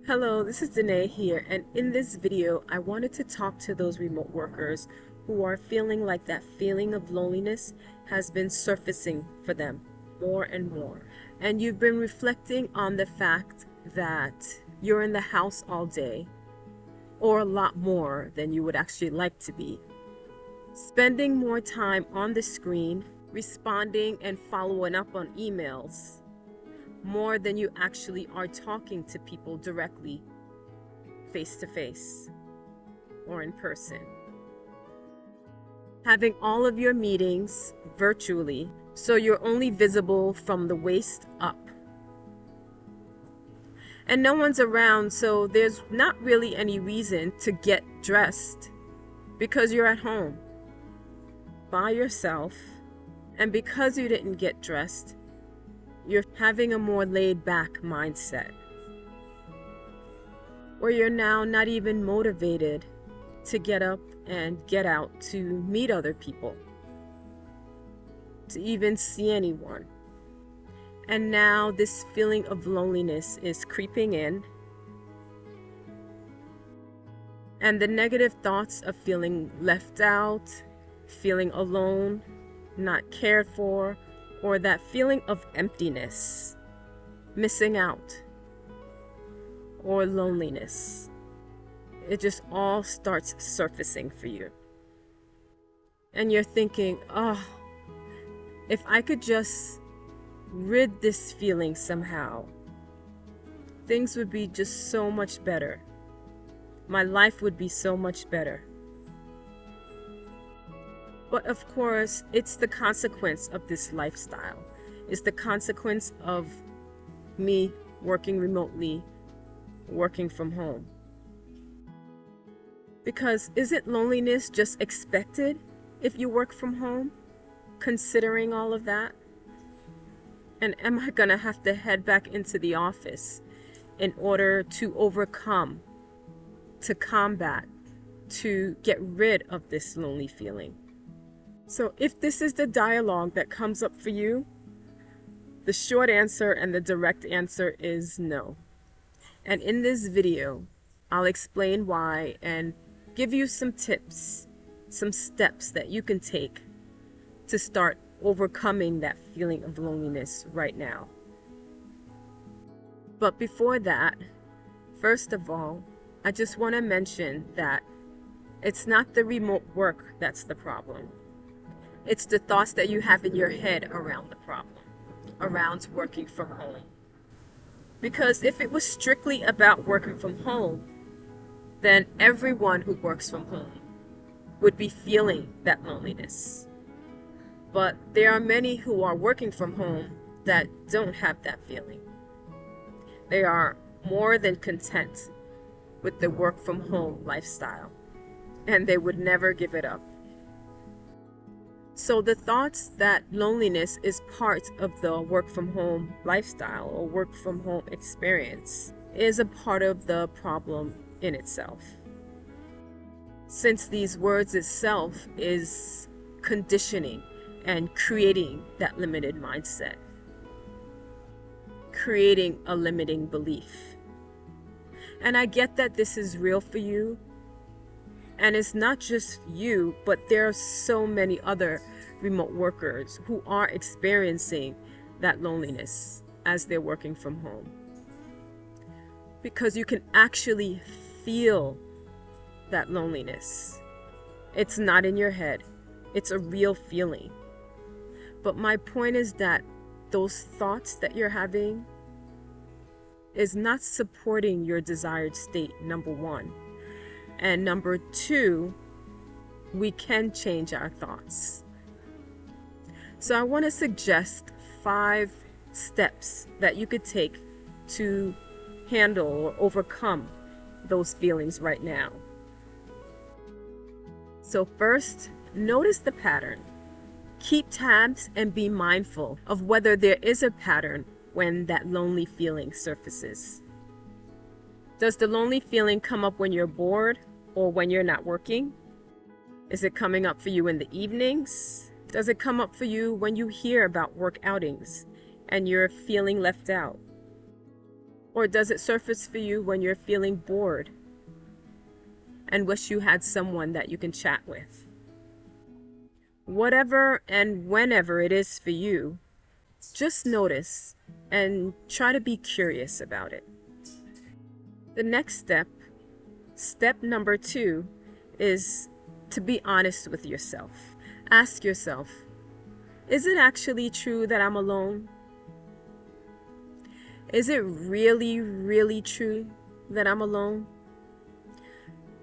Hello, this is Diné here, and in this video I wanted to talk to those remote workers who are feeling like that feeling of loneliness has been surfacing for them more and more. And you've been reflecting on the fact that you're in the house all day, or a lot more than you would actually like to be. Spending more time on the screen, responding and following up on emails, more than you actually are talking to people directly, face to face or in person. Having all of your meetings virtually, so you're only visible from the waist up. And no one's around, so there's not really any reason to get dressed because you're at home by yourself. And because you didn't get dressed, you're having a more laid-back mindset, where you're now not even motivated to get up and get out to meet other people, to even see anyone. And now this feeling of loneliness is creeping in, and the negative thoughts of feeling left out, feeling alone, not cared for, or that feeling of emptiness, missing out, or loneliness. It just all starts surfacing for you. And you're thinking, oh, if I could just rid this feeling somehow, things would be just so much better. My life would be so much better. But of course, it's the consequence of this lifestyle. It's the consequence of me working remotely, working from home. Because isn't loneliness just expected if you work from home, considering all of that? And am I gonna have to head back into the office in order to overcome, to combat, to get rid of this lonely feeling? So if this is the dialogue that comes up for you, the short answer and the direct answer is no. And in this video, I'll explain why and give you some tips, some steps that you can take to start overcoming that feeling of loneliness right now. But before that, first of all, I just want to mention that it's not the remote work that's the problem. It's the thoughts that you have in your head around the problem, around working from home. Because if it was strictly about working from home, then everyone who works from home would be feeling that loneliness. But there are many who are working from home that don't have that feeling. They are more than content with the work from home lifestyle, and they would never give it up. So the thoughts that loneliness is part of the work from home lifestyle or work from home experience is a part of the problem in itself. Since these words itself is conditioning and creating that limited mindset, creating a limiting belief. And I get that this is real for you. And it's not just you, but there are so many other remote workers who are experiencing that loneliness as they're working from home. Because you can actually feel that loneliness. It's not in your head. It's a real feeling. But my point is that those thoughts that you're having is not supporting your desired state, number one. And number two, we can change our thoughts. So I want to suggest 5 steps that you could take to handle or overcome those feelings right now. So first, notice the pattern. Keep tabs and be mindful of whether there is a pattern when that lonely feeling surfaces. Does the lonely feeling come up when you're bored or when you're not working? Is it coming up for you in the evenings? Does it come up for you when you hear about work outings and you're feeling left out? Or does it surface for you when you're feeling bored and wish you had someone that you can chat with? Whatever and whenever it is for you, just notice and try to be curious about it. The next step, step number 2, is to be honest with yourself. Ask yourself, is it actually true that I'm alone? Is it really, really true that I'm alone?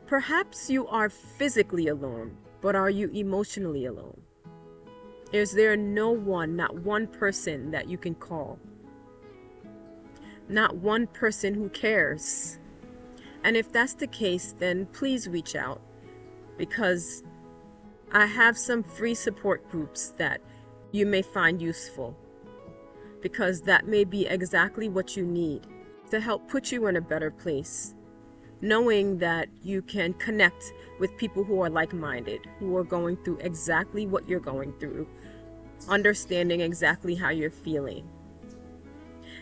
Perhaps you are physically alone, but are you emotionally alone? Is there no one, not one person that you can call? Not one person who cares? And if that's the case, then please reach out, because I have some free support groups that you may find useful, because that may be exactly what you need to help put you in a better place, knowing that you can connect with people who are like-minded, who are going through exactly what you're going through, understanding exactly how you're feeling.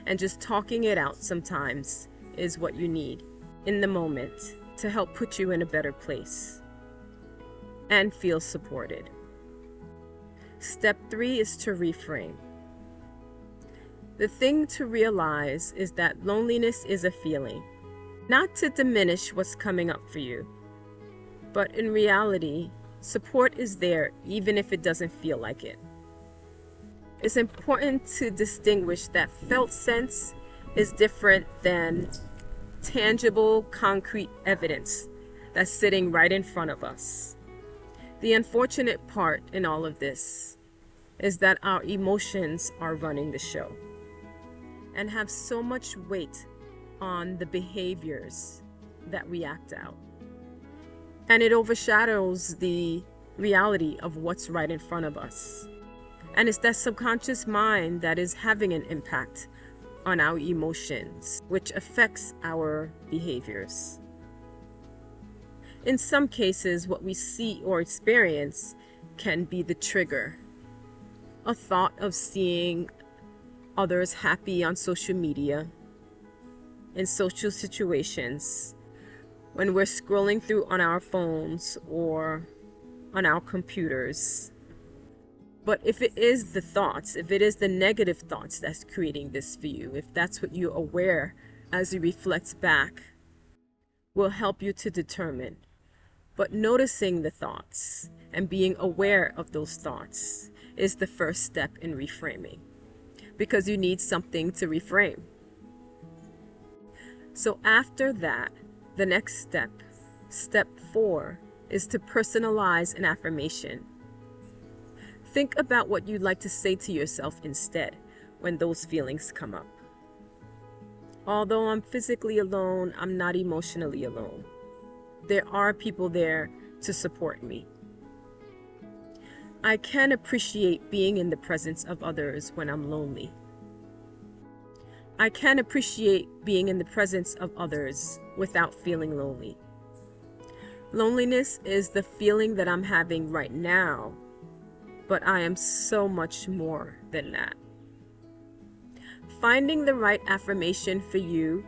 And just talking it out sometimes is what you need in the moment to help put you in a better place and feel supported. Step 3 is to reframe. The thing to realize is that loneliness is a feeling, not to diminish what's coming up for you, but in reality, support is there even if it doesn't feel like it. It's important to distinguish that felt sense is different than tangible, concrete evidence that's sitting right in front of us. The unfortunate part in all of this is that our emotions are running the show and have so much weight on the behaviors that we act out. And it overshadows the reality of what's right in front of us. And it's that subconscious mind that is having an impact on our emotions, which affects our behaviors. In some cases, what we see or experience can be the trigger. A thought of seeing others happy on social media, in social situations, when we're scrolling through on our phones or on our computers. But if it is the thoughts, if it is the negative thoughts that's creating this for you, if that's what you're aware as you reflect back, will help you to determine. But noticing the thoughts and being aware of those thoughts is the first step in reframing, because you need something to reframe. So after that, the next step, step 4, is to personalize an affirmation. Think about what you'd like to say to yourself instead when those feelings come up. Although I'm physically alone, I'm not emotionally alone. There are people there to support me. I can appreciate being in the presence of others when I'm lonely. I can appreciate being in the presence of others without feeling lonely. Loneliness is the feeling that I'm having right now, but I am so much more than that. Finding the right affirmation for you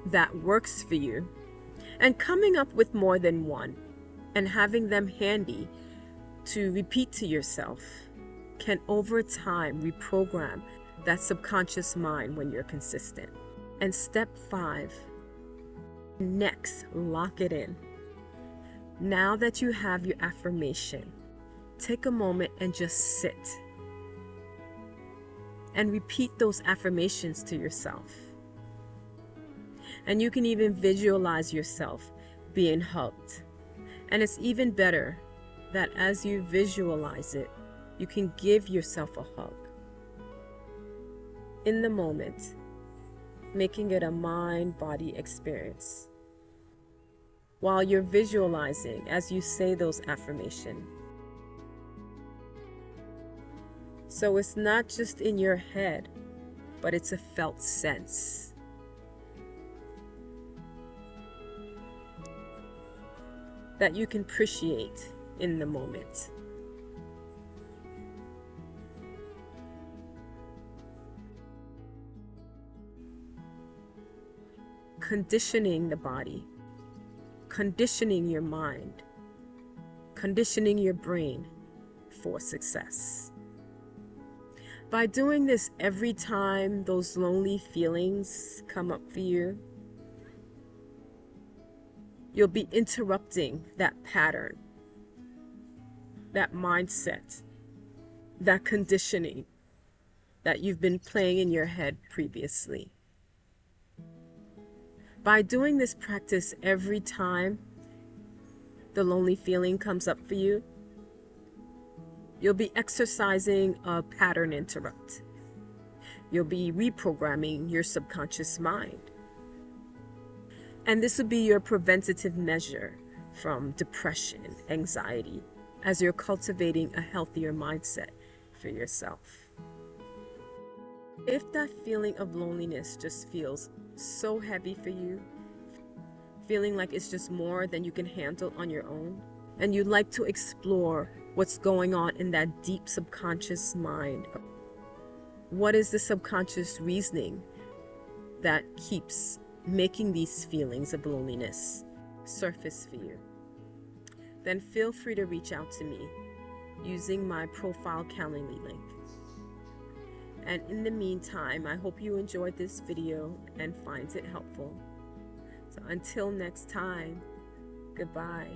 that works for you, and coming up with more than one, and having them handy to repeat to yourself, can over time reprogram that subconscious mind when you're consistent. And step 5, next, lock it in. Now that you have your affirmation, take a moment and just sit and repeat those affirmations to yourself. And you can even visualize yourself being hugged. And it's even better that as you visualize it, you can give yourself a hug in the moment, making it a mind-body experience while you're visualizing as you say those affirmations. So it's not just in your head, but it's a felt sense. That you can appreciate in the moment. conditioning the body, conditioning your mind, conditioning your brain for success. By doing this every time those lonely feelings come up for you, you'll be interrupting that pattern, that mindset, that conditioning that you've been playing in your head previously. By doing this practice every time the lonely feeling comes up for you, you'll be exercising a pattern interrupt. You'll be reprogramming your subconscious mind. And this will be your preventative measure from depression, anxiety, as you're cultivating a healthier mindset for yourself. If that feeling of loneliness just feels so heavy for you, feeling like it's just more than you can handle on your own, and you'd like to explore what's going on in that deep subconscious mind, what is the subconscious reasoning that keeps making these feelings of loneliness surface for you, then feel free to reach out to me using my profile Calendly link. And in the meantime, I hope you enjoyed this video and find it helpful. So until next time, goodbye.